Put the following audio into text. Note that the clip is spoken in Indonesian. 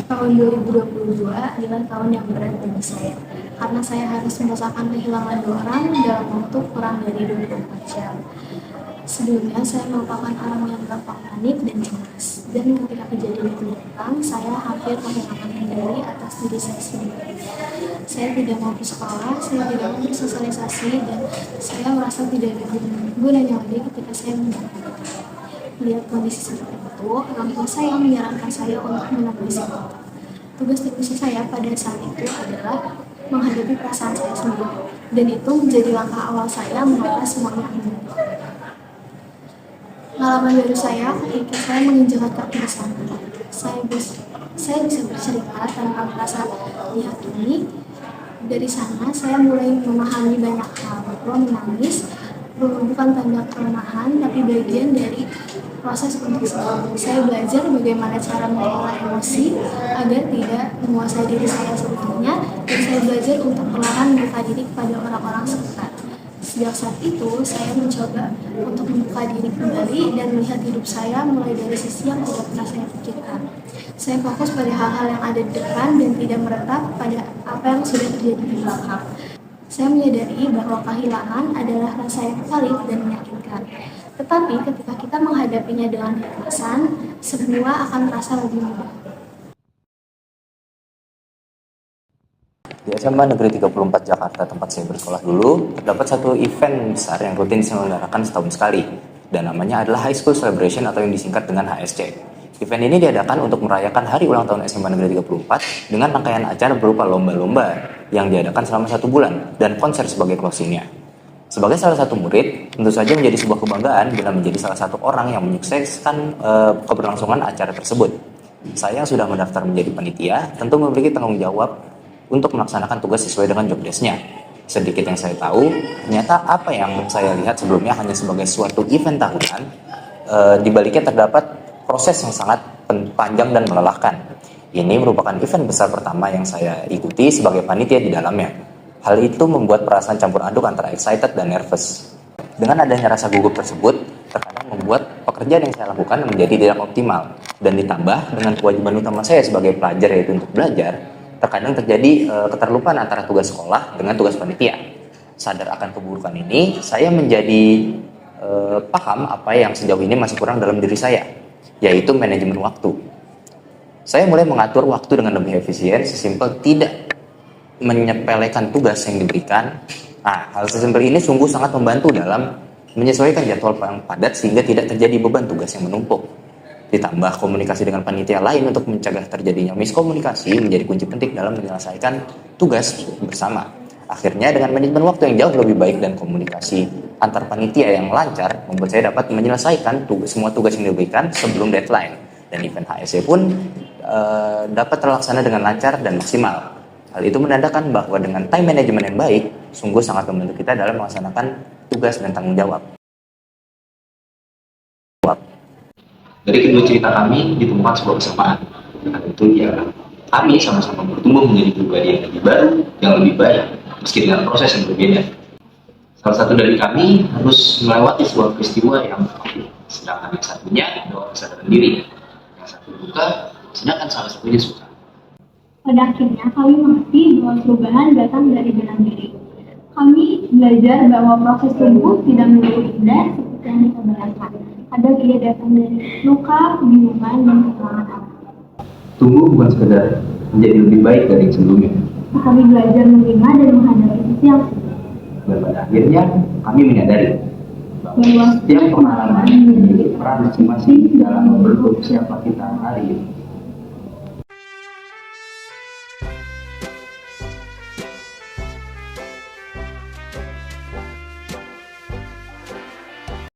Tahun 2022 adalah tahun yang berat bagi saya, karena saya harus merasakan kehilangan dua orang dalam waktu kurang dari 24 jam. Sebelumnya, saya merupakan orang yang gampang panik dan cemas. Dan ketika kejadian itu datang, saya hampir kehilangan kendali atas diri saya sendiri. Saya tidak mau bersekolah, saya tidak mau bersosialisasi, dan saya merasa tidak ada gunanya lagi ketika saya menjalankan. Melihat kondisi seperti itu, orang tua saya menyarankan saya untuk menemui psikolog. Tugas terkhusus saya pada saat itu adalah menghadapi perasaan saya sendiri, dan itu menjadi langkah awal saya menata semuanya kembali. Pengalaman baru saya ketika saya menginjakan kaki di sana. Saya bisa bercerita tentang perasaan dihakimi. Dari sana, saya mulai memahami banyak hal, bahwa menangis bukan tanda kelemahan, tapi bagian dari proses untuk sembuh. Saya belajar bagaimana cara mengelola emosi agar tidak menguasai diri saya seutuhnya, dan saya belajar untuk perlahan membuka diri kepada orang-orang sekitar. Sejak saat itu, saya mencoba untuk membuka diri kembali dan melihat hidup saya mulai dari sisi yang tidak pernah saya pikirkan. Saya fokus pada hal-hal yang ada di depan dan tidak meretap pada apa yang sudah terjadi di belakang. Saya menyadari bahwa kehilangan adalah rasa yang pahit dan menyakitkan. Tetapi ketika kita menghadapinya dengan keikhlasan, semua akan terasa lebih mudah. Di SMA Negeri 34 Jakarta, tempat saya bersekolah dulu, terdapat satu event besar yang rutin diselenggarakan setahun sekali, dan namanya adalah High School Celebration atau yang disingkat dengan HSC. Event ini diadakan untuk merayakan hari ulang tahun SMA Negeri 34 dengan rangkaian acara berupa lomba-lomba yang diadakan selama 1 bulan dan konser sebagai closingnya. Sebagai salah satu murid, tentu saja menjadi sebuah kebanggaan bila menjadi salah satu orang yang menyukseskan keberlangsungan acara tersebut. Saya yang sudah mendaftar menjadi panitia tentu memiliki tanggung jawab untuk melaksanakan tugas sesuai dengan job desk-nya. Sedikit yang saya tahu, ternyata apa yang saya lihat sebelumnya hanya sebagai suatu event tahunan, di baliknya terdapat proses yang sangat panjang dan melelahkan. Ini merupakan event besar pertama yang saya ikuti sebagai panitia di dalamnya. Hal itu membuat perasaan campur aduk antara excited dan nervous. Dengan adanya rasa gugup tersebut, terkadang membuat pekerjaan yang saya lakukan menjadi tidak optimal. Dan ditambah dengan kewajiban utama saya sebagai pelajar, yaitu untuk belajar, terkadang terjadi keterlupaan antara tugas sekolah dengan tugas panitia. Sadar akan keburukan ini, saya menjadi paham apa yang sejauh ini masih kurang dalam diri saya, yaitu manajemen waktu. Saya mulai mengatur waktu dengan lebih efisien, sesimpel tidak menyepelekan tugas yang diberikan. Nah, hal sesimpel ini sungguh sangat membantu dalam menyesuaikan jadwal yang padat sehingga tidak terjadi beban tugas yang menumpuk. Ditambah komunikasi dengan panitia lain untuk mencegah terjadinya miskomunikasi menjadi kunci penting dalam menyelesaikan tugas bersama. Akhirnya dengan manajemen waktu yang jauh lebih baik dan komunikasi antar panitia yang lancar membuat saya dapat menyelesaikan semua tugas yang diberikan sebelum deadline. Dan event HSC pun dapat terlaksana dengan lancar dan maksimal. Hal itu menandakan bahwa dengan time management yang baik sungguh sangat membantu kita dalam melaksanakan tugas dan tanggung jawab. Dari kedua cerita kami ditemukan sebuah kesamaan. Karena itu ya kami sama-sama bertumbuh menjadi pribadi yang lebih baru, yang lebih baik, meski dengan proses yang berbeda. Salah satu dari kami harus melewati sebuah peristiwa yang pahit, sedangkan yang satunya adalah kesadaran diri. Yang satu luka, sedangkan salah satunya suka. Pada akhirnya kami mengerti bahwa perubahan datang dari dalam diri. Kami belajar bahwa proses tumbuh tidak menjadi indah seperti yang kita bayangkan. Kadang ia datang dari luka, kebingungan, dan kekurangan arah. Tumbuh bukan sekedar menjadi lebih baik dari sebelumnya. Kami belajar menerima dan menghadapi sisi yang sulit. Dan pada akhirnya kami menyadari bahwa setiap pengalaman memiliki peran masing-masing dalam membentuk siapa kita hari ini.